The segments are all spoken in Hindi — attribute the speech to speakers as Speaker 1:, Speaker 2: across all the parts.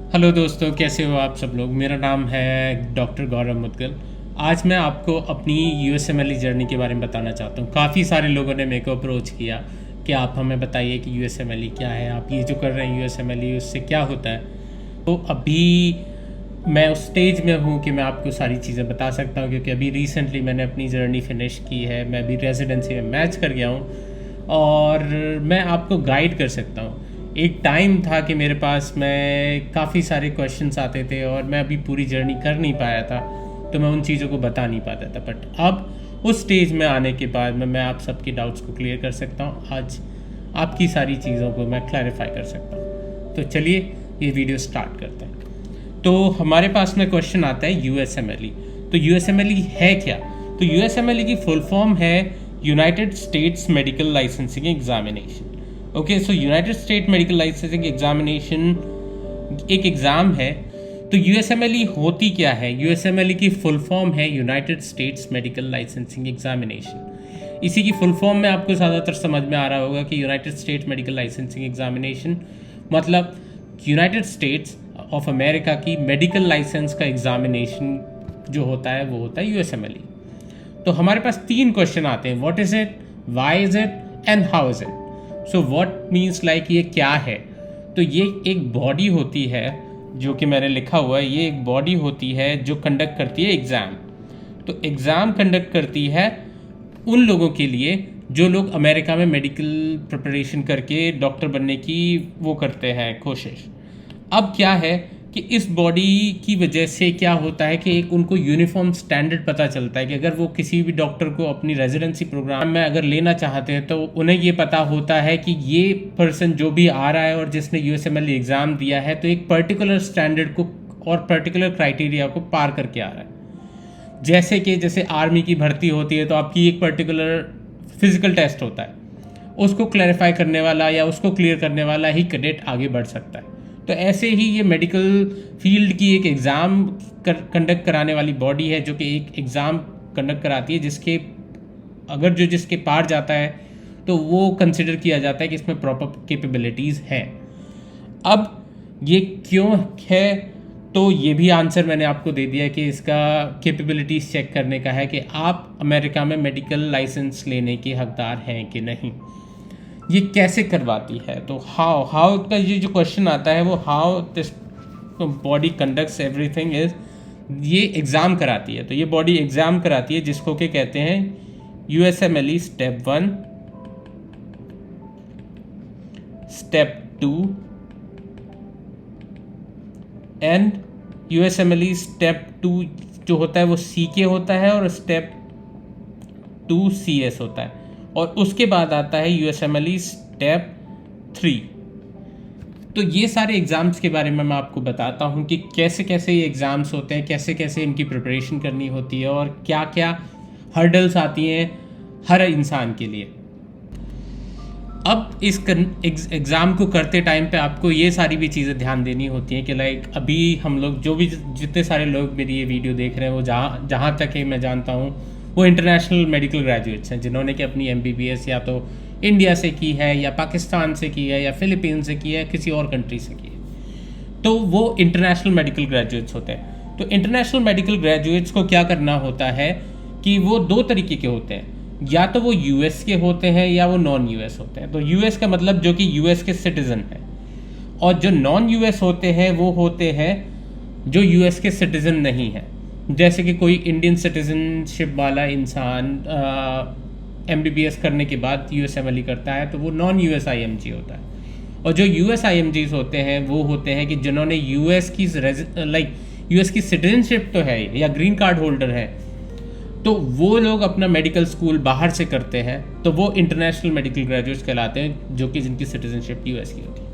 Speaker 1: हेलो दोस्तों, कैसे हो आप सब लोग। मेरा नाम है डॉक्टर गौरव मुदगल। आज मैं आपको अपनी यूएसएमएल जर्नी के बारे में बताना चाहता हूँ। काफ़ी सारे लोगों ने मेरे को अप्रोच किया कि आप हमें बताइए कि यूएसएमएल क्या है, आप ये जो कर रहे हैं यूएसएमएल उससे क्या होता है। तो अभी मैं उस स्टेज में हूँ कि मैं आपको सारी चीज़ें बता सकता हूँ, क्योंकि अभी रिसेंटली मैंने अपनी जर्नी फिनिश की है। मैं अभी रेजिडेंसी में मैच कर गया हूँ और मैं आपको गाइड कर सकता हूँ। एक टाइम था कि मेरे पास मैं काफ़ी सारे क्वेश्चंस आते थे और मैं अभी पूरी जर्नी कर नहीं पाया था, तो मैं उन चीज़ों को बता नहीं पाता था। बट अब उस स्टेज में आने के बाद मैं आप सबके डाउट्स को क्लियर कर सकता हूँ। आज आपकी सारी चीज़ों को मैं क्लैरिफाई कर सकता हूँ। तो चलिए ये वीडियो स्टार्ट करते हैं। तो हमारे पास में क्वेश्चन आता है यूएसएमएलई। तो यूएसएमएलई है क्या? तो यूएसएमएलई की फुल फॉर्म है United States medical licensing examination. Okay, so United state medical licensing examination एक एग्ज़ाम है। तो यूएसएमएलई होती क्या है? यूएसएमएलई की फुल फॉर्म है United States medical licensing examination. इसी की फुल फॉर्म में आपको ज़्यादातर समझ में आ रहा होगा कि United States medical licensing examination मतलब यूनाइटेड स्टेट्स ऑफ अमेरिका की मेडिकल लाइसेंस का एग्जामिनेशन जो होता है वो होता है यूएसएमएलई। तो हमारे पास 3 क्वेश्चन आते हैं। What is it, why is it and how is it. So what means like ये क्या है? तो ये एक बॉडी होती है, जो कि मैंने लिखा हुआ है, ये एक बॉडी होती है जो कंडक्ट करती है एग्ज़ाम। तो एग्ज़ाम कंडक्ट करती है उन लोगों के लिए जो लोग अमेरिका में मेडिकल प्रिपरेशन करके डॉक्टर बनने की वो करते हैं कोशिश। अब क्या है कि इस बॉडी की वजह से क्या होता है कि एक उनको यूनिफॉर्म स्टैंडर्ड पता चलता है कि अगर वो किसी भी डॉक्टर को अपनी रेजिडेंसी प्रोग्राम में अगर लेना चाहते हैं तो उन्हें ये पता होता है कि ये पर्सन जो भी आ रहा है और जिसने यूएसएमएल एग्ज़ाम दिया है तो एक पर्टिकुलर स्टैंडर्ड को और पर्टिकुलर क्राइटेरिया को पार करके आ रहा है। जैसे आर्मी की भर्ती होती है तो आपकी एक पर्टिकुलर फिजिकल टेस्ट होता है, उसको क्लैरिफाई करने वाला या उसको क्लियर करने वाला ही कैडेट आगे बढ़ सकता है। तो ऐसे ही ये मेडिकल फील्ड की एक एग्ज़ाम कंडक्ट कराने वाली बॉडी है, जो कि एक एग्ज़ाम कंडक्ट कराती है जिसके पार जाता है तो वो कंसिडर किया जाता है कि इसमें प्रॉपर कैपेबिलिटीज़ हैं। अब ये क्यों है, तो ये भी आंसर मैंने आपको दे दिया कि इसका कैपेबिलिटीज़ चेक करने का है कि आप अमेरिका में मेडिकल लाइसेंस लेने के हकदार हैं कि नहीं। ये कैसे करवाती है? तो हाउ का ये जो क्वेश्चन आता है वो how this body conducts everything is ये एग्ज़ाम कराती है। तो ये बॉडी एग्ज़ाम कराती है जिसको के कहते हैं USMLE step 1, step 2 and USMLE step 2 जो होता है वो सीके होता है और स्टेप 2 सीएस होता है। और उसके बाद आता है यूएसएमएलई स्टेप 3। तो ये सारे एग्ज़ाम्स के बारे में मैं आपको बताता हूँ कि कैसे कैसे ये एग्ज़ाम्स होते हैं, कैसे कैसे इनकी प्रिपरेशन करनी होती है और क्या क्या हर्डल्स आती हैं हर इंसान के लिए। अब इस एग्ज़ाम को करते टाइम पे आपको ये सारी भी चीज़ें ध्यान देनी होती हैं कि लाइक अभी हम लोग जो भी जितने सारे लोग मेरी ये वीडियो देख रहे हैं वो जहाँ तक है मैं जानता हूँ वो इंटरनेशनल मेडिकल ग्रेजुएट्स हैं, जिन्होंने कि अपनी एमबीबीएस या तो इंडिया से की है या पाकिस्तान से की है या फिलीपीन से की है, किसी और कंट्री से की है। तो वो इंटरनेशनल मेडिकल ग्रेजुएट्स होते हैं। तो इंटरनेशनल मेडिकल ग्रेजुएट्स को क्या करना होता है कि वो 2 तरीके के होते हैं, या तो वो यूएस के होते हैं या वो नॉन यूएस होते हैं। तो यूएस का मतलब जो कि यूएस के सिटीज़न हैं, और जो नॉन यूएस होते हैं वो होते हैं जो यूएस के सिटीज़न नहीं हैं। जैसे कि कोई इंडियन सिटीज़नशिप वाला इंसान एमबीबीएस करने के बाद यूएसएमएलई करता है तो वो नॉन यूएस आईएमजी होता है। और जो यूएस आईएमजीज होते हैं वो होते हैं कि जिन्होंने यूएस की सिटीजनशिप तो है या ग्रीन कार्ड होल्डर है, तो वो लोग अपना मेडिकल स्कूल बाहर से करते हैं, तो वो इंटरनेशनल मेडिकल ग्रेजुएट्स कहलाते हैं, जो कि जिनकी सिटीजनशिप यूएस की होती है।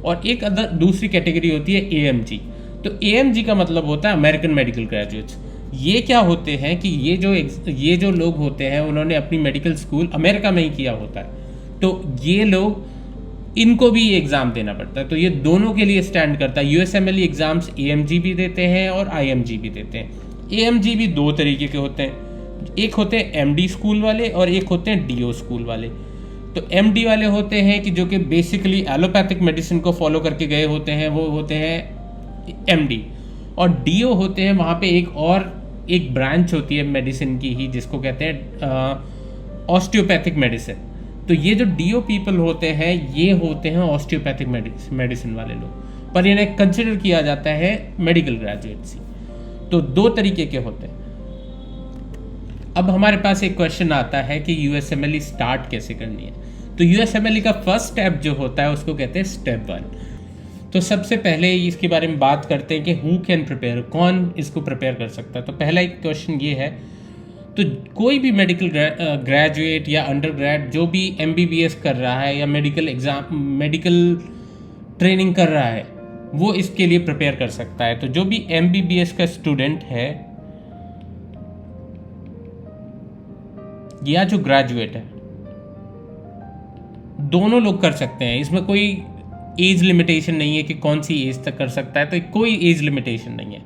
Speaker 1: और एक दूसरी कैटेगरी होती है एएमजी। तो एएमजी का मतलब होता है अमेरिकन मेडिकल ग्रेजुएट्स। ये क्या होते हैं कि ये जो लोग होते हैं उन्होंने अपनी मेडिकल स्कूल अमेरिका में ही किया होता है, तो ये लोग इनको भी एग्ज़ाम देना पड़ता है। तो ये दोनों के लिए स्टैंड करता है। यूएसएमएलई एग्ज़ाम्स एएमजी भी देते हैं और आईएमजी भी देते हैं। एएमजी भी 2 तरीके के होते हैं, एक होते हैं एमडी स्कूल वाले और एक होते हैं डीओ स्कूल वाले। तो एमडी वाले होते हैं कि जो कि बेसिकली एलोपैथिक मेडिसिन को फॉलो करके गए होते हैं, वो होते हैं MD। और DO होते हैं वहाँ पे एक ब्रांच होती है मेडिसिन की ही, जिसको कहते हैं ऑस्टियोपैथिक मेडिसिन। तो ये जो DO पीपल होते हैं ये होते हैं ऑस्टियोपैथिक मेडिसिन वाले लोग, पर इन्हें कंसिडर किया जाता है मेडिकल ग्रेजुएट्स ही। तो 2 तरीके के होते हैं। अब हमारे पास एक क्वेश्चन आता है कि USMLE स्टार्ट कैसे करनी है। तो USMLE का फर्स्ट स्टेप जो होता है उसको कहते हैं स्टेप 1। तो सबसे पहले इसके बारे में बात करते हैं कि हु कैन प्रिपेयर, कौन इसको प्रिपेयर कर सकता है। तो पहला एक क्वेश्चन ये है, तो कोई भी मेडिकल ग्रेजुएट या अंडर ग्रेड जो भी MBBS कर रहा है या मेडिकल ट्रेनिंग कर रहा है वो इसके लिए प्रिपेयर कर सकता है। तो जो भी MBBS का स्टूडेंट है या जो ग्रेजुएट है, दोनों लोग कर सकते हैं। इसमें कोई एज लिमिटेशन नहीं है कि कौन सी एज तक कर सकता है, तो कोई एज लिमिटेशन नहीं है।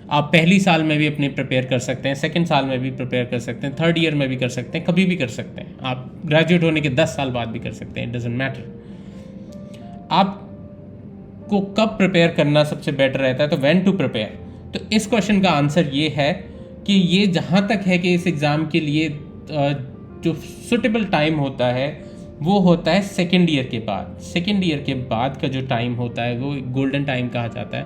Speaker 1: आप पहली साल में भी अपने प्रिपेयर कर सकते हैं, सेकंड साल में भी प्रिपेयर कर सकते हैं, थर्ड ईयर में भी कर सकते हैं, कभी भी कर सकते हैं। आप ग्रेजुएट होने के 10 साल बाद भी कर सकते हैं, इट डजंट मैटर। आपको कब प्रिपेयर करना सबसे बेटर रहता है, तो व्हेन टू प्रिपेयर। तो इस क्वेश्चन का आंसर ये है कि ये जहाँ तक है कि इस एग्ज़ाम के लिए जो सुटेबल टाइम होता है वो होता है सेकेंड ईयर के बाद। सेकेंड ईयर के बाद का जो टाइम होता है वो गोल्डन टाइम कहा जाता है।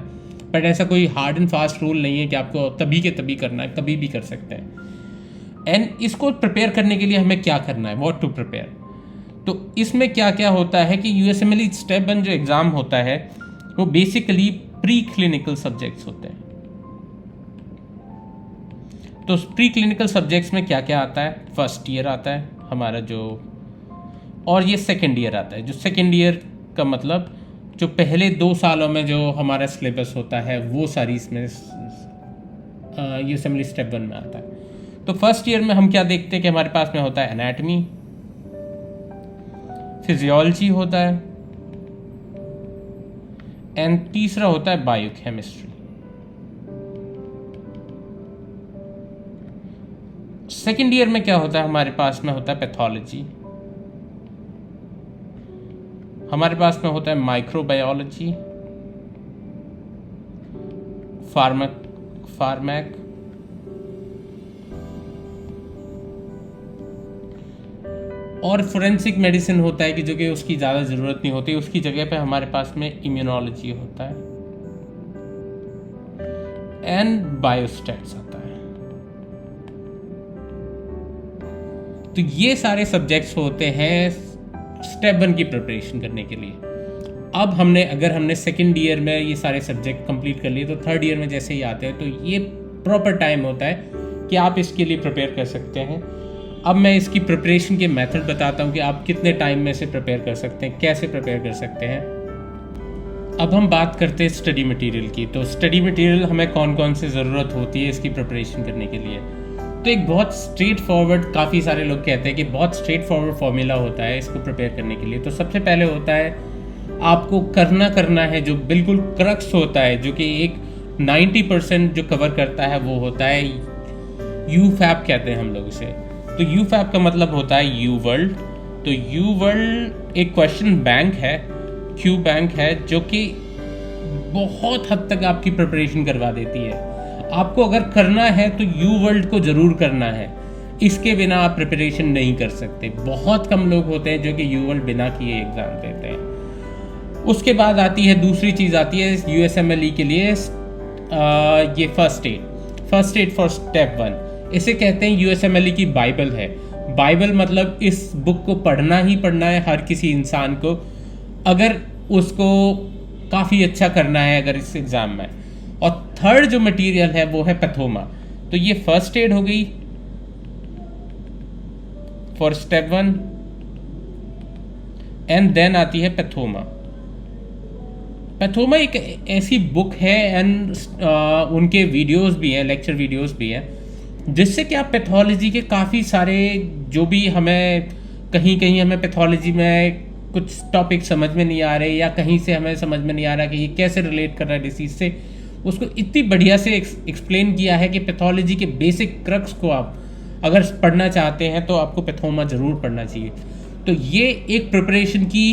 Speaker 1: बट ऐसा कोई हार्ड एंड फास्ट रूल नहीं है कि आपको तभी के तभी करना है, कभी भी कर सकते हैं। एंड इसको प्रिपेयर करने के लिए हमें क्या करना है, व्हाट टू प्रिपेयर। तो इसमें क्या क्या होता है कि USMLE स्टेप 1 जो एग्ज़ाम होता है वो बेसिकली प्री क्लिनिकल सब्जेक्ट्स होते हैं। तो प्री क्लिनिकल सब्जेक्ट्स में क्या क्या आता है, फर्स्ट ईयर आता है हमारा जो, और ये सेकेंड ईयर आता है। जो सेकेंड ईयर का मतलब जो पहले 2 सालों में जो हमारा सिलेबस होता है वो सारी इसमें USMLE स्टेप 1 में आता है। तो फर्स्ट ईयर में हम क्या देखते हैं कि हमारे पास में होता है एनाटमी, फिजियोलॉजी होता है, एंड तीसरा होता है बायोकेमिस्ट्री। सेकेंड ईयर में क्या होता है, हमारे पास में होता है पैथोलॉजी, हमारे पास में होता है माइक्रोबायोलॉजी, फार्मैक, और फोरेंसिक मेडिसिन होता है कि जो कि उसकी ज़्यादा ज़रूरत नहीं होती, उसकी जगह पे हमारे पास में इम्यूनोलॉजी होता है एंड बायोस्टैट्स आता है। तो ये सारे सब्जेक्ट्स होते हैं स्टेप 1 की प्रिपरेशन करने के लिए। अब अगर हमने सेकेंड ईयर में ये सारे सब्जेक्ट कंप्लीट कर लिए तो थर्ड ईयर में जैसे ही आते हैं तो ये प्रॉपर टाइम होता है कि आप इसके लिए प्रिपेयर कर सकते हैं। अब मैं इसकी प्रिपरेशन के मेथड बताता हूँ कि आप कितने टाइम में से प्रिपेयर कर सकते हैं, कैसे प्रिपेयर कर सकते हैं। अब हम बात करते हैं स्टडी मटेरियल की। तो स्टडी मटेरियल हमें कौन कौन सी ज़रूरत होती है इसकी प्रिपरेशन करने के लिए। तो एक बहुत स्ट्रेट फॉरवर्ड, काफ़ी सारे लोग कहते हैं कि बहुत स्ट्रेट फॉरवर्ड फॉर्मूला होता है इसको प्रिपेयर करने के लिए। तो सबसे पहले होता है आपको करना है जो बिल्कुल क्रक्स होता है, जो कि एक 90% जो कवर करता है वो होता है UFAP कहते हैं हम लोग इसे। तो UFAP का मतलब होता है U वर्ल्ड। तो U वर्ल्ड एक क्वेश्चन बैंक है, Q बैंक है, जो कि बहुत हद तक आपकी प्रिपरेशन करवा देती है। आपको अगर करना है तो U वर्ल्ड को ज़रूर करना है, इसके बिना आप प्रिपरेशन नहीं कर सकते। बहुत कम लोग होते हैं जो कि U वर्ल्ड बिना किए एग्ज़ाम देते हैं। उसके बाद आती है दूसरी चीज़ आती है USMLE के लिए ये फर्स्ट एड फॉर स्टेप 1। इसे कहते हैं USMLE की बाइबल है। बाइबल मतलब इस बुक को पढ़ना ही पढ़ना है हर किसी इंसान को, अगर उसको काफ़ी अच्छा करना है अगर इस एग्ज़ाम में। और थर्ड जो मटेरियल है वो है पैथोमा। तो ये फर्स्ट एड हो गई फॉर स्टेप 1 एंड देन आती है पैथोमा। पैथोमा एक ऐसी बुक है एंड उनके वीडियोस भी हैं, लेक्चर वीडियोस भी हैं, जिससे कि आप पैथोलॉजी के काफ़ी सारे जो भी हमें कहीं हमें पैथोलॉजी में कुछ टॉपिक समझ में नहीं आ रहे या कहीं से हमें समझ में नहीं आ रहा कि ये कैसे रिलेट कर रहा है डिसीज से, उसको इतनी बढ़िया से एक्सप्लेन किया है कि पैथोलॉजी के बेसिक क्रक्स को आप अगर पढ़ना चाहते हैं तो आपको पैथोमा ज़रूर पढ़ना चाहिए। तो ये एक प्रिपरेशन की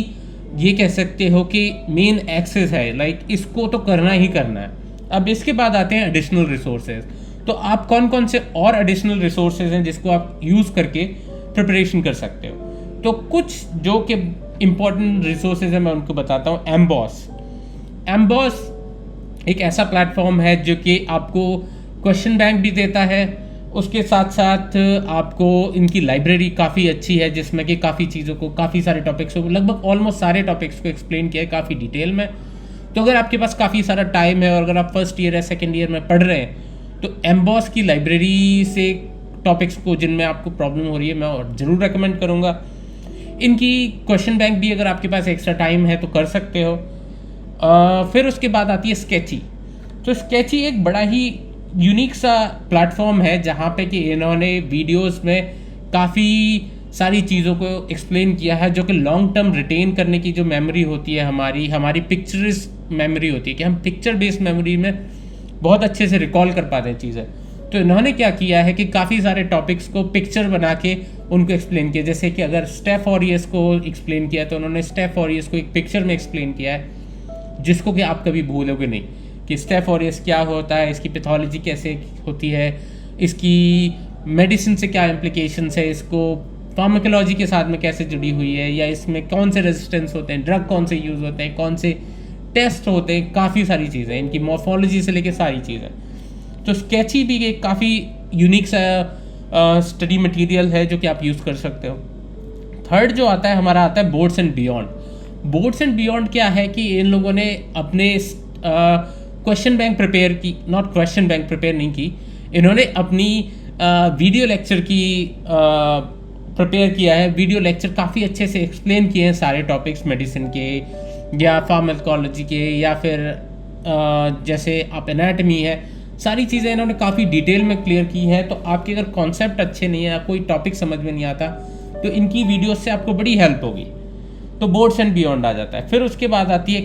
Speaker 1: ये कह सकते हो कि मेन एक्सेस है, लाइक इसको तो करना ही करना है। अब इसके बाद आते हैं एडिशनल रिसोर्सेज। तो आप कौन कौन से और एडिशनल रिसोर्सेज हैं जिसको आप यूज़ करके प्रिपरेशन कर सकते हो। तो कुछ जो कि इम्पोर्टेंट रिसोर्सेज हैं मैं उनको बताता हूँ। एम्बॉस एक ऐसा प्लेटफॉर्म है जो कि आपको क्वेश्चन बैंक भी देता है, उसके साथ साथ आपको इनकी लाइब्रेरी काफ़ी अच्छी है जिसमें कि काफ़ी चीज़ों को, काफ़ी सारे टॉपिक्स को, लगभग ऑलमोस्ट सारे टॉपिक्स को एक्सप्लेन किया है काफ़ी डिटेल में। तो अगर आपके पास काफ़ी सारा टाइम है और अगर आप फर्स्ट ईयर या सेकेंड ईयर में पढ़ रहे हैं तो एम्बॉस की लाइब्रेरी से टॉपिक्स को जिनमें आपको प्रॉब्लम हो रही है मैं ज़रूर रेकमेंड करूँगा। इनकी क्वेश्चन बैंक भी अगर आपके पास एक्स्ट्रा टाइम है तो कर सकते हो। फिर उसके बाद आती है स्केची। तो स्केची एक बड़ा ही यूनिक सा प्लेटफॉर्म है जहाँ पे कि इन्होंने वीडियोस में काफ़ी सारी चीज़ों को एक्सप्लेन किया है जो कि लॉन्ग टर्म रिटेन करने की जो मेमोरी होती है हमारी पिक्चर्स मेमोरी होती है कि हम पिक्चर बेस्ड मेमोरी में बहुत अच्छे से रिकॉल कर पाते हैं चीज़ें। तो इन्होंने क्या किया है कि काफ़ी सारे टॉपिक्स को पिक्चर बना के उनको एक्सप्लेन किया। जैसे कि अगर स्टेफ ऑरियस को एक्सप्लेन किया तो उन्होंने स्टेफ ऑरियस को एक पिक्चर में एक्सप्लेन किया है जिसको कि आप कभी भूलोगे नहीं कि स्टेफ ऑरियस क्या होता है, इसकी पैथोलॉजी कैसे होती है, इसकी मेडिसिन से क्या इम्प्लिकेशंस है, इसको फार्माकोलॉजी के साथ में कैसे जुड़ी हुई है, या इसमें कौन से रेजिस्टेंस होते हैं, ड्रग कौन से यूज़ होते हैं, कौन से टेस्ट होते हैं, काफ़ी सारी चीज़ें, इनकी मॉर्फोलॉजी से लेके सारी चीज़ें। तो स्केची भी एक काफ़ी यूनिक सा स्टडी मटेरियल है जो कि आप यूज़ कर सकते हो। थर्ड जो आता है हमारा आता है boards and beyond. Boards and beyond क्या है कि इन लोगों ने अपने क्वेश्चन बैंक प्रिपेयर की, नॉट क्वेश्चन बैंक प्रिपेयर नहीं की, इन्होंने अपनी वीडियो लेक्चर की प्रिपेयर किया है। वीडियो लेक्चर काफ़ी अच्छे से एक्सप्लेन किए हैं सारे टॉपिक्स मेडिसिन के या फार्माकोलॉजी के या फिर जैसे आप एनाटमी है, सारी चीज़ें इन्होंने काफ़ी डिटेल में क्लियर की है। तो आपके अगर कॉन्सेप्ट अच्छे नहीं है या कोई टॉपिक समझ में नहीं आता तो इनकी वीडियोस से आपको बड़ी हेल्प होगी। तो बोर्ड्स एंड बियॉन्ड आ जाता है। फिर उसके बाद आती है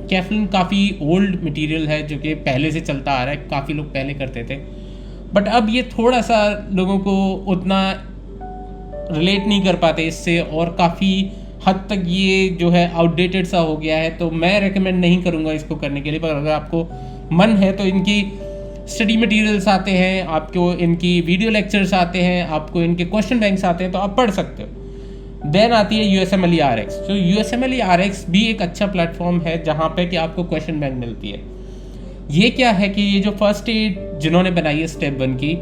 Speaker 1: कैफलन काफ़ी ओल्ड मटेरियल है जो कि पहले से चलता आ रहा है, काफ़ी लोग पहले करते थे, बट अब ये थोड़ा सा लोगों को उतना रिलेट नहीं कर पाते इससे और काफ़ी हद तक ये जो है आउटडेटेड सा हो गया है। तो मैं रेकमेंड नहीं करूँगा इसको करने के लिए, पर अगर आपको मन है तो इनकी स्टडी मटेरियल्स आते हैं, आपको इनकी वीडियो लेक्चर्स आते हैं, आपको इनके क्वेश्चन बैंक्स आते हैं, तो आप पढ़ सकते हो। देन आती है USMLE RX। तो USMLE RX भी एक अच्छा प्लेटफॉर्म है जहाँ पे कि आपको क्वेश्चन बैंक मिलती है। ये क्या है कि ये जो फर्स्ट एड जिन्होंने बनाई है स्टेप 1 की,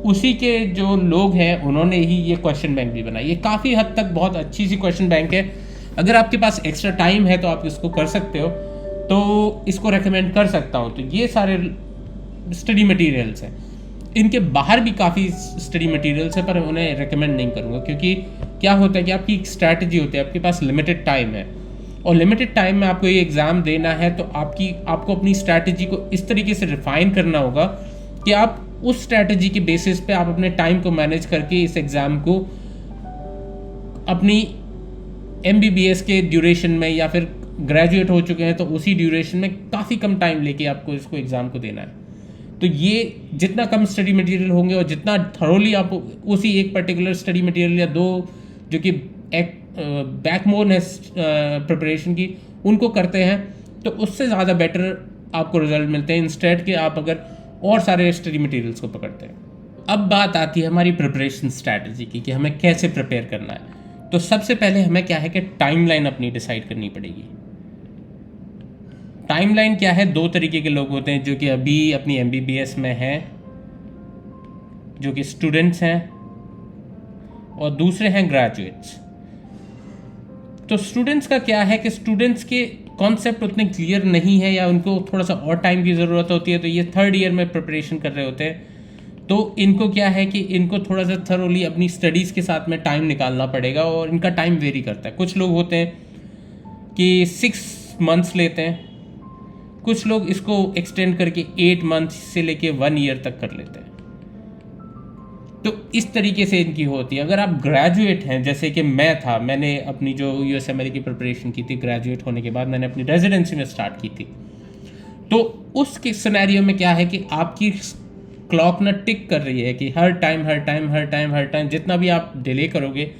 Speaker 1: उसी के जो लोग हैं उन्होंने ही ये क्वेश्चन बैंक भी बनाई। ये काफ़ी हद तक बहुत अच्छी सी क्वेश्चन बैंक है। अगर आपके पास एक्स्ट्रा टाइम है तो आप इसको कर सकते हो, तो इसको रेकमेंड कर सकता हूँ। तो ये सारे स्टडी मटेरियल्स हैं। इनके बाहर भी काफ़ी स्टडी मटेरियल्स है पर उन्हें रेकमेंड नहीं करूँगा, क्योंकि क्या होता है कि आपकी एक स्ट्रैटेजी होती है, आपके पास लिमिटेड टाइम है और लिमिटेड टाइम में आपको ये एग्ज़ाम देना है। तो आपको अपनी स्ट्रैटेजी को इस तरीके से रिफाइन करना होगा कि आप उस स्ट्रैटेजी के बेसिस पे आप अपने टाइम को मैनेज करके इस एग्ज़ाम को अपनी MBBS के ड्यूरेशन में या फिर ग्रेजुएट हो चुके हैं तो उसी ड्यूरेशन में काफ़ी कम टाइम लेके आपको इसको एग्ज़ाम को देना है। तो ये जितना कम स्टडी मटेरियल होंगे और जितना थरोली आप उसी एक पर्टिकुलर स्टडी मटेरियल या दो जो कि एक बैकबोन है प्रिपरेशन की, उनको करते हैं तो उससे ज़्यादा बेटर आपको रिजल्ट मिलते हैं इंस्टेड के आप अगर और सारे स्टडी मटेरियल्स को पकड़ते हैं। अब बात आती है हमारी प्रिपरेशन स्ट्रैटेजी की कि हमें कैसे प्रिपेयर करना है। तो सबसे पहले हमें क्या है कि टाइमलाइन अपनी डिसाइड करनी पड़ेगी। टाइमलाइन क्या है, दो तरीके के लोग होते हैं जो कि अभी अपनी MBBS में हैं, जो कि स्टूडेंट्स हैं, और दूसरे हैं ग्रेजुएट्स। तो स्टूडेंट्स का क्या है कि स्टूडेंट्स के कॉन्सेप्ट उतने क्लियर नहीं है या उनको थोड़ा सा और टाइम की ज़रूरत होती है, तो ये थर्ड ईयर में प्रिपरेशन कर रहे होते हैं। तो इनको क्या है कि इनको थोड़ा सा थरोली अपनी स्टडीज़ के साथ में टाइम निकालना पड़ेगा और इनका टाइम वेरी करता है। कुछ लोग होते हैं कि 6 मंथ्स लेते हैं, कुछ लोग इसको एक्सटेंड करके 8 मंथ से लेके 1 ईयर तक कर लेते हैं। तो इस तरीके से इनकी होती है। अगर आप ग्रेजुएट हैं जैसे कि मैं था, मैंने अपनी जो USMLE की प्रिपरेशन की थी, ग्रेजुएट होने के बाद मैंने अपनी रेजिडेंसी में स्टार्ट की थी, तो उसके सिनेरियो में क्या है कि आपकी क्लॉक ना टिक कर रही है कि हर टाइम जितना भी आप डिले करोगे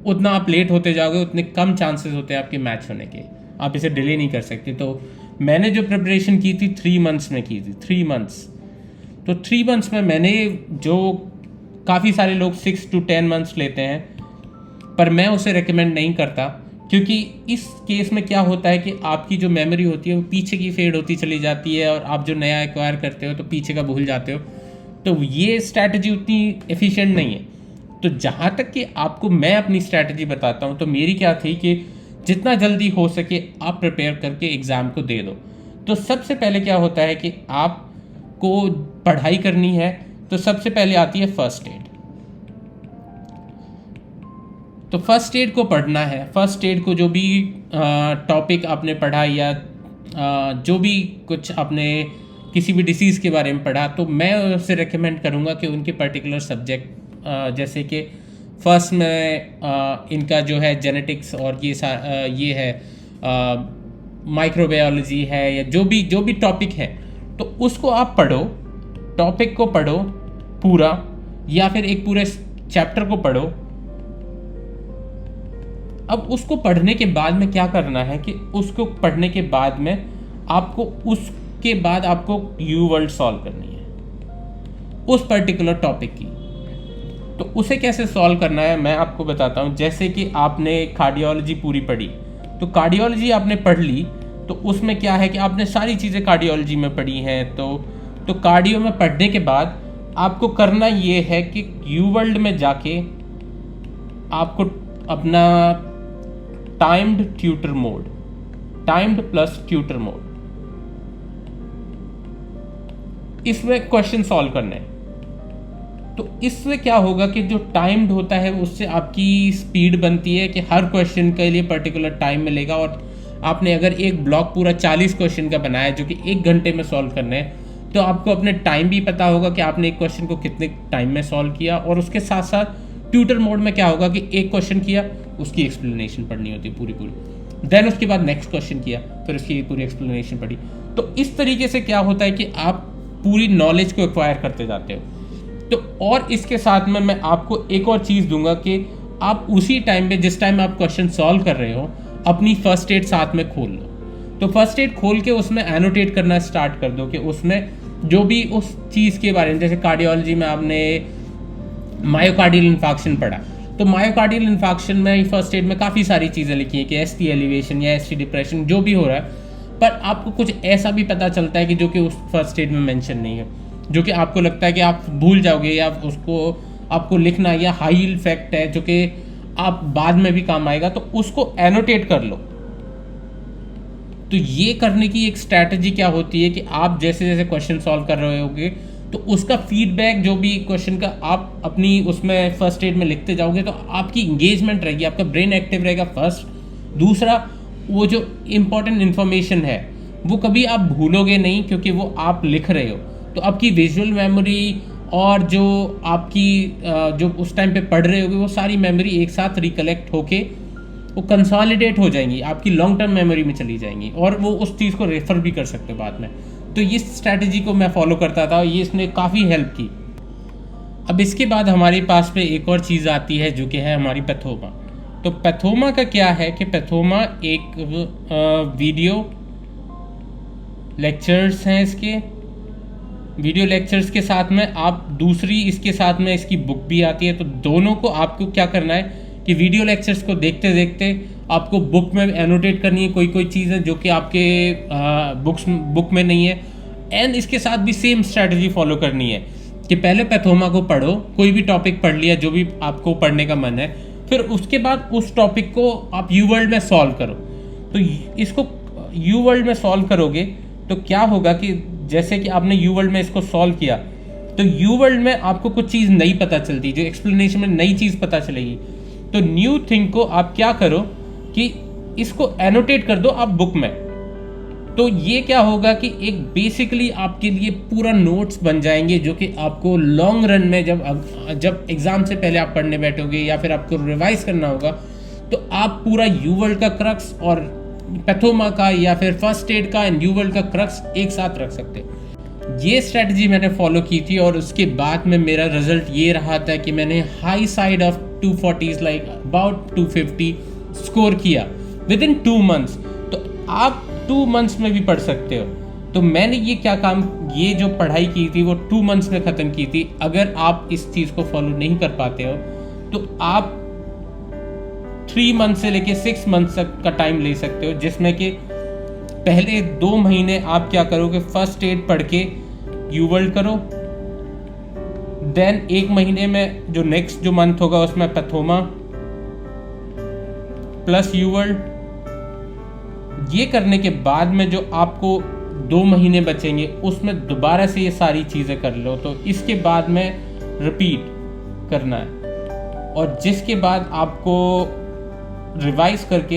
Speaker 1: उतना आप लेट होते जाओगे उतने कम चांसेस होते हैं आपके मैच होने के, आप इसे डिले नहीं कर सकते। तो मैंने जो प्रिपरेशन की थी 3 मंथ्स में की थी, 3 मंथ्स। तो 3 मंथ्स में मैंने, जो काफ़ी सारे लोग 6 to 10 मंथ्स लेते हैं, पर मैं उसे रेकमेंड नहीं करता, क्योंकि इस केस में क्या होता है कि आपकी जो मेमोरी होती है वो पीछे की फेड होती चली जाती है, और आप जो नया एक्वायर करते हो तो पीछे का भूल जाते हो। तो ये स्ट्रैटेजी उतनी एफिशिएंट नहीं है। तो जहाँ तक कि आपको मैं अपनी स्ट्रैटेजी बताता हूँ, तो मेरी क्या थी कि जितना जल्दी हो सके आप प्रिपेयर करके एग्ज़ाम को दे दो। तो सबसे पहले क्या होता है कि आपको पढ़ाई करनी है, तो सबसे पहले आती है फर्स्ट एड। तो फर्स्ट एड को पढ़ना है। फर्स्ट एड को जो भी टॉपिक आपने पढ़ा या जो भी कुछ आपने किसी भी डिसीज़ के बारे में पढ़ा, तो मैं उसे रेकमेंड करूँगा कि उनके पर्टिकुलर सब्जेक्ट, जैसे कि फर्स्ट में इनका जो है जेनेटिक्स और ये है माइक्रोबायोलॉजी है, या जो भी टॉपिक है, तो उसको आप पढ़ो, टॉपिक को पढ़ो पूरा, या फिर एक पूरे चैप्टर को पढ़ो। अब उसको पढ़ने के बाद में क्या करना है कि उसको पढ़ने के बाद में उसके बाद आपको यू वर्ल्ड सॉल्व करनी है उस पर्टिकुलर टॉपिक की। तो उसे कैसे सॉल्व करना है मैं आपको बताता हूँ। जैसे कि आपने कार्डियोलॉजी पूरी पढ़ी, तो कार्डियोलॉजी आपने पढ़ ली, तो उसमें क्या है कि आपने सारी चीज़ें कार्डियोलॉजी में पढ़ी हैं। तो कार्डियो में पढ़ने के बाद आपको करना ये है कि यू वर्ल्ड में जाके आपको अपना timed tutor mode, timed plus tutor mode, इसमें क्वेश्चन सॉल्व करने हैं। तो इससे क्या होगा कि जो टाइम्ड होता है उससे आपकी स्पीड बनती है कि हर क्वेश्चन के लिए पर्टिकुलर टाइम मिलेगा। और आपने अगर एक ब्लॉक पूरा 40 क्वेश्चन का बनाया जो कि 1 घंटे में सॉल्व करने हैं, तो आपको अपने टाइम भी पता होगा कि आपने एक क्वेश्चन को कितने टाइम में सॉल्व किया। और उसके साथ साथ ट्यूटर मोड में क्या होगा कि एक क्वेश्चन किया, उसकी एक्सप्लेनेशन पढ़नी होती है पूरी, देन उसके बाद नेक्स्ट क्वेश्चन किया, फिर उसकी पूरी एक्सप्लेनेशन पढ़ी। तो इस तरीके से क्या होता है कि आप पूरी नॉलेज को एक्वायर करते जाते हो। तो और इसके साथ में मैं आपको एक और चीज़ दूंगा कि आप उसी टाइम पे, जिस टाइम आप क्वेश्चन सॉल्व कर रहे हो, अपनी फर्स्ट एड साथ में खोल लो। तो फर्स्ट एड खोल के उसमें एनोटेट करना स्टार्ट कर दो कि उसमें जो भी उस चीज़ के बारे में, जैसे कार्डियोलॉजी में आपने मायोकार्डियल इन्फार्क्शन पढ़ा, तो मायोकार्डियल इन्फार्क्शन में फर्स्ट एड में काफ़ी सारी चीज़ें लिखी हैं कि एसटी एलिवेशन या एसटी डिप्रेशन जो भी हो रहा है, पर आपको कुछ ऐसा भी पता चलता है कि जो कि उस फर्स्ट एड में मेंशन नहीं है, जो कि आपको लगता है कि आप भूल जाओगे, या उसको आपको लिखना, या हाई फैक्ट है जो कि आप बाद में भी काम आएगा, तो उसको एनोटेट कर लो। तो ये करने की एक स्ट्रैटेजी क्या होती है कि आप जैसे जैसे क्वेश्चन सॉल्व कर रहे होगे, तो उसका फीडबैक जो भी क्वेश्चन का आप अपनी उसमें फर्स्ट एड में लिखते जाओगे, तो आपकी इंगेजमेंट रहेगी, आपका ब्रेन एक्टिव रहेगा फर्स्ट। दूसरा, वो जो इम्पोर्टेंट इन्फॉर्मेशन है वो कभी आप भूलोगे नहीं, क्योंकि वो आप लिख रहे हो। तो आपकी विजुअल मेमोरी और जो आपकी जो उस टाइम पे पढ़ रहे होगे, वो सारी मेमोरी एक साथ रिकलेक्ट होके वो कंसोलिडेट हो जाएंगी, आपकी लॉन्ग टर्म मेमोरी में चली जाएंगी, और वो उस चीज़ को रेफर भी कर सकते हो बाद में। तो इस स्ट्रैटेजी को मैं फॉलो करता था, ये इसने काफ़ी हेल्प की। अब इसके बाद हमारे पास में एक और चीज़ आती है जो कि है हमारी पैथोमा। तो पैथोमा का क्या है कि पैथोमा एक वीडियो लेक्चर्स हैं, इसके वीडियो लेक्चर्स के साथ में आप दूसरी इसके साथ में इसकी बुक भी आती है। तो दोनों को आपको क्या करना है कि वीडियो लेक्चर्स को देखते देखते आपको बुक में एनोटेट करनी है कोई चीज़ है जो कि आपके बुक में नहीं है। एंड इसके साथ भी सेम स्ट्रैटेजी फॉलो करनी है कि पहले पैथोमा को पढ़ो, कोई भी टॉपिक पढ़ लिया जो भी आपको पढ़ने का मन है, फिर उसके बाद उस टॉपिक को आप यू वर्ल्ड में सॉल्व करो। तो इसको यू वर्ल्ड में सॉल्व करोगे तो क्या होगा कि जैसे कि आपने यू वर्ल्ड में इसको सॉल्व किया, तो यू वर्ल्ड में आपको कुछ चीज़ नई पता चलती, जो एक्सप्लेनेशन में नई चीज़ पता चलेगी। तो न्यू थिंग को आप क्या करो कि इसको एनोटेट कर दो आप बुक में। तो ये क्या होगा कि एक बेसिकली आपके लिए पूरा नोट्स बन जाएंगे, जो कि आपको लॉन्ग रन में जब एग्ज़ाम से पहले आप पढ़ने बैठोगे या फिर आपको रिवाइज करना होगा, तो आप पूरा यू वर्ल्ड का क्रक्स और पैथोमा का या फिर फर्स्ट एड का एंड यू वर्ल्ड का क्रक्स एक साथ रख सकते हो। ये स्ट्रैटेजी मैंने फॉलो की थी और उसके बाद में मेरा रिजल्ट ये रहा था कि मैंने high side of 240 like about 250 score किया विद इन 2 मंथ्स, तो आप 2 मंथ्स में भी पढ़ सकते हो। तो मैंने ये जो पढ़ाई की थी वो 2 मंथ्स में ख़त्म की थी। अगर आप इस चीज़ को फॉलो नहीं कर पाते हो तो आप 3 मंथ से लेके 6 मंथ तक का टाइम ले सकते हो, जिसमें कि पहले 2 महीने आप क्या करोगे, फर्स्ट एड पढ़ के यूवर्ल्ड करो, देन 1 महीने में जो नेक्स्ट जो मंथ होगा उसमें पैथोमा प्लस यूवर्ल्ड। ये करने के बाद में जो आपको 2 महीने बचेंगे उसमें दोबारा से ये सारी चीज़ें कर लो। तो इसके बाद में रिपीट करना है और जिसके बाद आपको रिवाइज करके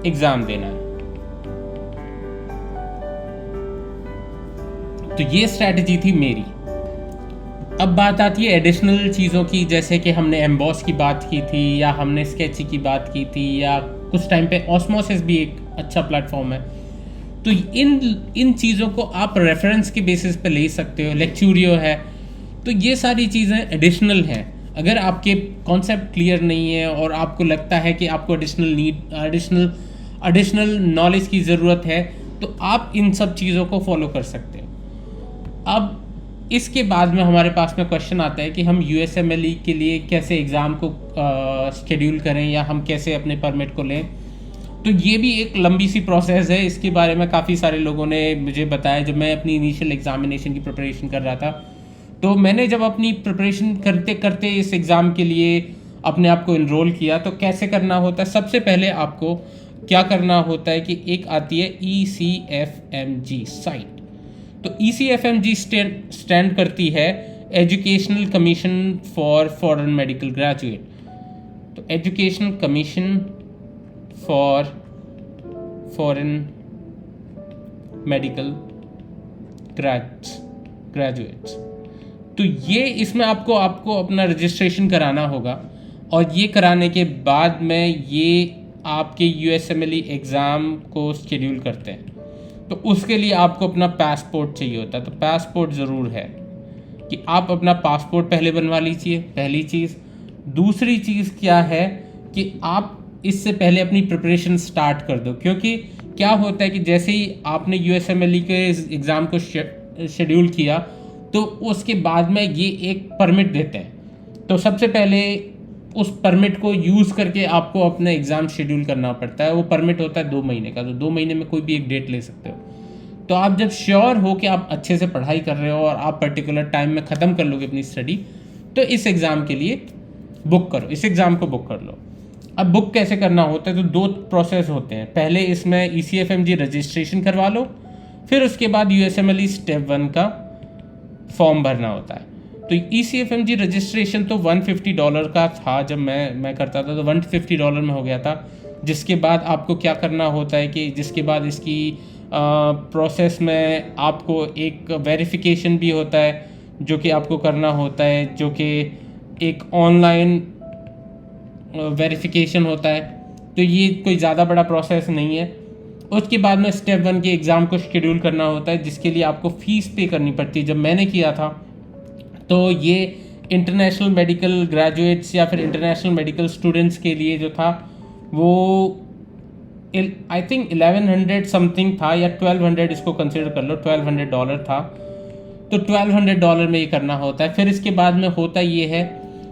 Speaker 1: एग्ज़ाम देना है। तो ये स्ट्रैटेजी थी मेरी। अब बात आती है एडिशनल चीज़ों की, जैसे कि हमने एम्बॉस की बात की थी या हमने स्केची की बात की थी, या कुछ टाइम पे ऑस्मोसिस भी एक अच्छा प्लेटफॉर्म है। तो इन चीज़ों को आप रेफरेंस के बेसिस पे ले सकते हो। लेक्चूरियो है, तो ये सारी चीज़ें एडिशनल हैं। अगर आपके कॉन्सेप्ट क्लियर नहीं है और आपको लगता है कि आपको एडिशनल नॉलेज की ज़रूरत है, तो आप इन सब चीज़ों को फॉलो कर सकते हो। अब इसके बाद में हमारे पास में क्वेश्चन आता है कि हम USMLE के लिए कैसे एग्ज़ाम को शेड्यूल करें या हम कैसे अपने परमिट को लें। तो ये भी एक लंबी सी प्रोसेस है। इसके बारे में काफ़ी सारे लोगों ने मुझे बताया जब मैं अपनी इनिशियल एग्जामिनेशन की प्रिपरेशन कर रहा था। तो मैंने जब अपनी प्रिपरेशन करते करते इस एग्ज़ाम के लिए अपने आप को इनरोल किया, तो कैसे करना होता है, सबसे पहले आपको क्या करना होता है कि एक आती है ECFMG साइट। तो ECFMG स्टैंड करती है educational commission for foreign medical graduate. तो educational commission for foreign medical graduates. तो ये इसमें आपको अपना रजिस्ट्रेशन कराना होगा और ये कराने के बाद में ये आपके USMLE एग्ज़ाम को शेड्यूल करते हैं। तो उसके लिए आपको अपना पासपोर्ट चाहिए होता है। तो पासपोर्ट ज़रूर है कि आप अपना पासपोर्ट पहले बनवा लीजिए, पहली चीज़। दूसरी चीज़ क्या है कि आप इससे पहले अपनी प्रिपरेशन स्टार्ट कर दो, क्योंकि क्या होता है कि जैसे ही आपने USMLE के एग्ज़ाम को शेड्यूल किया तो उसके बाद में ये एक परमिट देते हैं। तो सबसे पहले उस परमिट को यूज़ करके आपको अपना एग्ज़ाम शेड्यूल करना पड़ता है। वो परमिट होता है 2 महीने का, तो 2 महीने में कोई भी एक डेट ले सकते हो। तो आप जब श्योर हो कि आप अच्छे से पढ़ाई कर रहे हो और आप पर्टिकुलर टाइम में ख़त्म कर लोगे अपनी स्टडी, तो इस एग्ज़ाम के लिए बुक करो, इस एग्ज़ाम को बुक कर लो। अब बुक कैसे करना होता है, तो 2 प्रोसेस होते हैं। पहले इसमें ECFMG रजिस्ट्रेशन करवा लो, फिर उसके बाद USMLE स्टेप 1 का फॉर्म भरना होता है। तो ECFMG रजिस्ट्रेशन तो $150 का था जब मैं करता था, तो $150 में हो गया था। जिसके बाद आपको क्या करना होता है कि जिसके बाद इसकी प्रोसेस में आपको एक वेरिफिकेशन भी होता है जो कि आपको करना होता है, जो कि एक ऑनलाइन वेरिफिकेशन होता है। तो ये कोई ज़्यादा बड़ा प्रोसेस नहीं है। उसके बाद में स्टेप 1 के एग्ज़ाम को शेड्यूल करना होता है, जिसके लिए आपको फ़ीस पे करनी पड़ती है। जब मैंने किया था तो ये इंटरनेशनल मेडिकल ग्रेजुएट्स या फिर इंटरनेशनल मेडिकल स्टूडेंट्स के लिए जो था वो आई थिंक 1100 समथिंग था या 1200, इसको कंसिडर कर लो, $1200 था। तो $1200 में ये करना होता है। फिर इसके बाद में होता ये है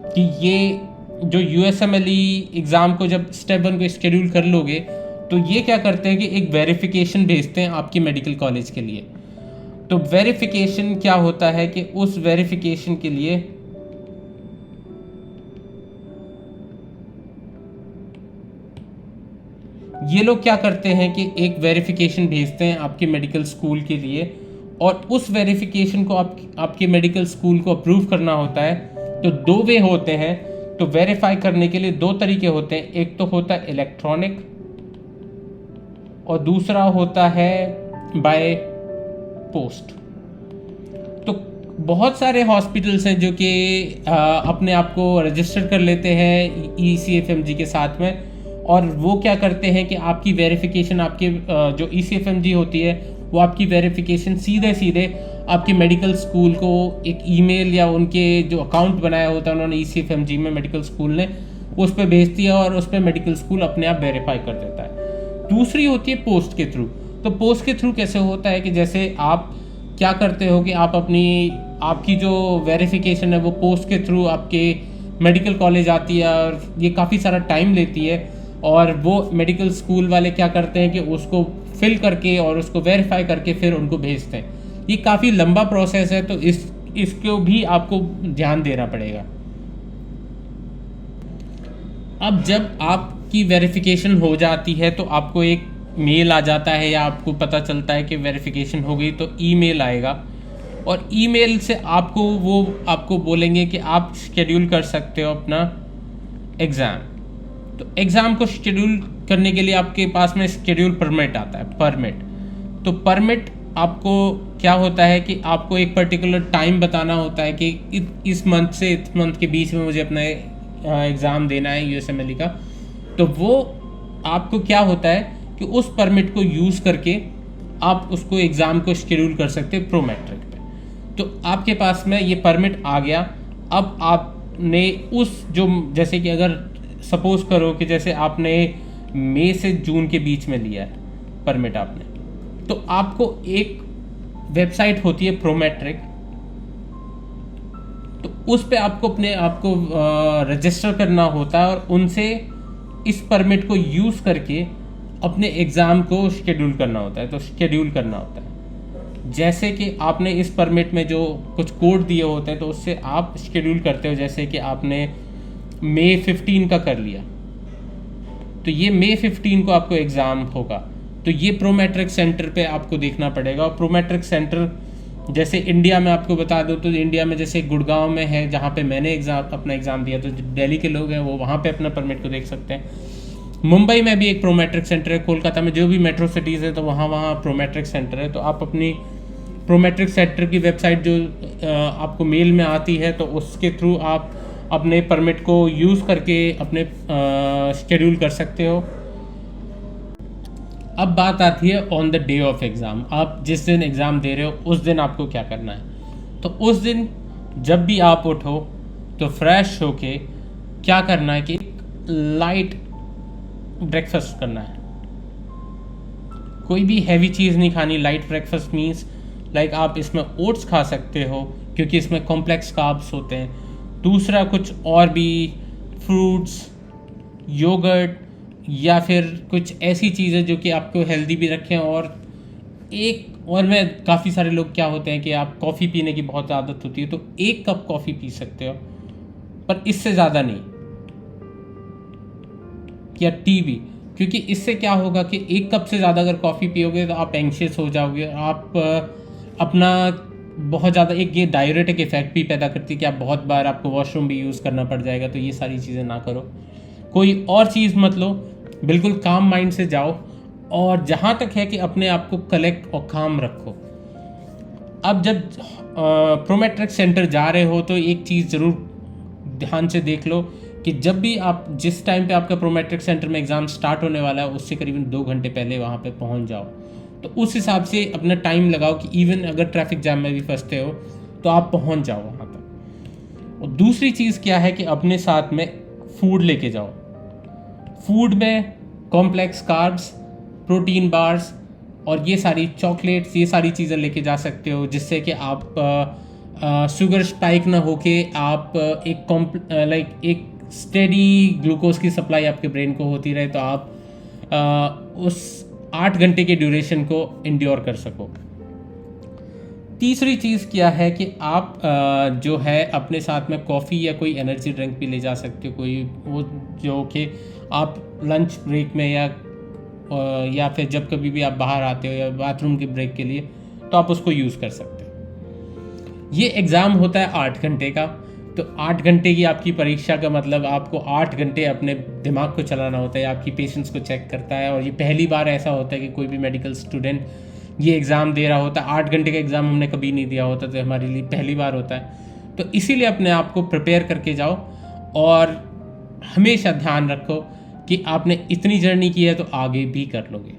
Speaker 1: कि ये जो USMLE एग्ज़ाम को जब स्टेप 1 को शेड्यूल कर लोगे तो ये क्या करते हैं कि एक वेरिफिकेशन भेजते हैं आपकी मेडिकल कॉलेज के लिए। तो वेरिफिकेशन क्या होता है कि उस वेरिफिकेशन के लिए ये लोग क्या करते हैं कि एक वेरिफिकेशन भेजते हैं आपके मेडिकल स्कूल के लिए, और उस वेरिफिकेशन को आपके मेडिकल स्कूल को अप्रूव करना होता है। तो 2 वे होते हैं। तो वेरीफाई करने के लिए 2 तरीके होते हैं, एक तो होता है इलेक्ट्रॉनिक और दूसरा होता है बाय पोस्ट। तो बहुत सारे हॉस्पिटल्स हैं जो कि अपने आप को रजिस्टर कर लेते हैं ECFMG के साथ में, और वो क्या करते हैं कि आपकी वेरिफिकेशन आपके जो ECFMG होती है वो आपकी वेरिफिकेशन सीधे सीधे आपके मेडिकल स्कूल को एक ईमेल या उनके जो अकाउंट बनाया होता है उन्होंने ECFMG में मेडिकल स्कूल ने, उस पर भेज दिया और उस पर मेडिकल स्कूल अपने आप वेरीफाई कर देता है। दूसरी होती है पोस्ट के थ्रू। तो पोस्ट के थ्रू कैसे होता है कि जैसे आप क्या करते हो कि आप आपकी जो वेरिफिकेशन है वो पोस्ट के थ्रू आपके मेडिकल कॉलेज आती है और ये काफ़ी सारा टाइम लेती है, और वो मेडिकल स्कूल वाले क्या करते हैं कि उसको फिल करके और उसको वेरीफाई करके फिर उनको भेजते हैं। ये काफ़ी लंबा प्रोसेस है, तो इसको भी आपको ध्यान देना पड़ेगा। अब जब आपकी वेरिफिकेशन हो जाती है तो आपको एक मेल आ जाता है या आपको पता चलता है कि वेरिफिकेशन हो गई, तो ईमेल आएगा और ईमेल से आपको बोलेंगे कि आप शेड्यूल कर सकते हो अपना एग्ज़ाम। तो एग्ज़ाम को शेड्यूल करने के लिए आपके पास में शेड्यूल परमिट आता है, परमिट। तो परमिट आपको क्या होता है कि आपको एक पर्टिकुलर टाइम बताना होता है कि इस मंथ से इस मंथ के बीच में मुझे अपना एग्ज़ाम देना है USMLE का। तो वो आपको क्या होता है कि उस परमिट को यूज़ करके आप उसको एग्ज़ाम को शेड्यूल कर सकते हैं प्रो मैट्रिक पे। तो आपके पास में ये परमिट आ गया। अब आपने जैसे कि अगर सपोज़ करो कि जैसे आपने मई से जून के बीच में लिया है परमिट आपने, तो आपको एक वेबसाइट होती है प्रो मैट्रिक, तो उस पे आपको अपने आप को रजिस्टर करना होता है और उनसे इस परमिट को यूज़ करके अपने एग्ज़ाम को शेड्यूल करना होता है। तो शेड्यूल करना होता है जैसे कि आपने इस परमिट में जो कुछ कोड दिए होते हैं तो उससे आप शेड्यूल करते हो। जैसे कि आपने मई 15 का कर लिया, तो ये मई 15 को आपको एग्ज़ाम होगा। तो ये प्रो मैट्रिक सेंटर पे आपको देखना पड़ेगा। और प्रो मैट्रिक सेंटर जैसे इंडिया में आपको बता दो, तो इंडिया में जैसे गुड़गांव में है जहाँ पे मैंने अपना एग्ज़ाम दिया, तो दिल्ली के लोग हैं वो वहाँ पे अपना परमिट को देख सकते हैं। मुंबई में भी एक प्रो मैट्रिक सेंटर है, कोलकाता में जो भी मेट्रो सिटीज़ है तो वहाँ प्रो मैट्रिक सेंटर है। तो आप अपनी प्रो मैट्रिक सेंटर की वेबसाइट जो आपको मेल में आती है, तो उसके थ्रू आप अपने परमिट को यूज़ करके अपने शेड्यूल कर सकते हो। अब बात आती है on the day of exam. आप जिस दिन एग्ज़ाम दे रहे हो उस दिन आपको क्या करना है। तो उस दिन जब भी आप उठो तो फ्रेश होके क्या करना है कि लाइट ब्रेकफास्ट करना है। कोई भी हैवी चीज़ नहीं खानी। लाइट ब्रेकफास्ट मीन्स लाइक आप इसमें ओट्स खा सकते हो क्योंकि इसमें कॉम्प्लेक्स कार्ब्स होते हैं। दूसरा कुछ और भी फ्रूट्स, योगर्ट या फिर कुछ ऐसी चीज़ें जो कि आपको हेल्दी भी रखें। और मैं काफ़ी सारे लोग क्या होते हैं कि आप कॉफ़ी पीने की बहुत आदत होती है, तो 1 कप कॉफ़ी पी सकते हो, पर इससे ज़्यादा नहीं, या टी भी। क्योंकि इससे क्या होगा कि 1 कप से ज़्यादा अगर कॉफ़ी पियोगे तो आप एंग्शियस हो जाओगे। आप अपना बहुत ज़्यादा ये डायरेटिक इफेक्ट भी पैदा करती है कि आप बहुत बार आपको वॉशरूम भी यूज़ करना पड़ जाएगा। तो ये सारी चीज़ें ना करो। कोई और चीज़ मत लो, बिल्कुल काम माइंड से जाओ। और जहाँ तक है कि अपने आप को कलेक्ट और काम रखो। अब जब प्रो मैट्रिक सेंटर जा रहे हो तो एक चीज़ ज़रूर ध्यान से देख लो कि जब भी आप जिस टाइम पे आपका प्रो मैट्रिक सेंटर में एग्ज़ाम स्टार्ट होने वाला है उससे करीबन 2 घंटे पहले वहाँ पे पहुँच जाओ। तो उस हिसाब से अपना टाइम लगाओ कि इवन अगर ट्रैफिक जाम में भी फंसते हो तो आप पहुँच जाओ वहाँ तक। और दूसरी चीज़ क्या है कि अपने साथ में फूड लेके जाओ। फूड में कॉम्प्लेक्स कार्ब्स, प्रोटीन बार्स और ये सारी चॉकलेट्स, ये सारी चीज़ें लेके जा सकते हो, जिससे कि आप शुगर स्पाइक ना होके आप एक स्टेडी ग्लूकोज की सप्लाई आपके ब्रेन को होती रहे, तो आप उस 8 घंटे के ड्यूरेशन को इंड्योर कर सको। तीसरी चीज़ क्या है कि आप जो है अपने साथ में कॉफ़ी या कोई एनर्जी ड्रिंक भी ले जा सकते हो, कोई वो जो कि आप लंच ब्रेक में या फिर जब कभी भी आप बाहर आते हो या बाथरूम के ब्रेक के लिए, तो आप उसको यूज़ कर सकते हो। ये एग्ज़ाम होता है 8 घंटे का। तो 8 घंटे की आपकी परीक्षा का मतलब आपको 8 घंटे अपने दिमाग को चलाना होता है, आपकी पेशेंस को चेक करता है। और ये पहली बार ऐसा होता है कि कोई भी मेडिकल स्टूडेंट ये एग्ज़ाम दे रहा होता है। 8 घंटे का एग्ज़ाम हमने कभी नहीं दिया होता, तो हमारे लिए पहली बार होता है। तो इसीलिए अपने आप को प्रिपेयर करके जाओ और हमेशा ध्यान रखो कि आपने इतनी जर्नी की है तो आगे भी कर लोगे।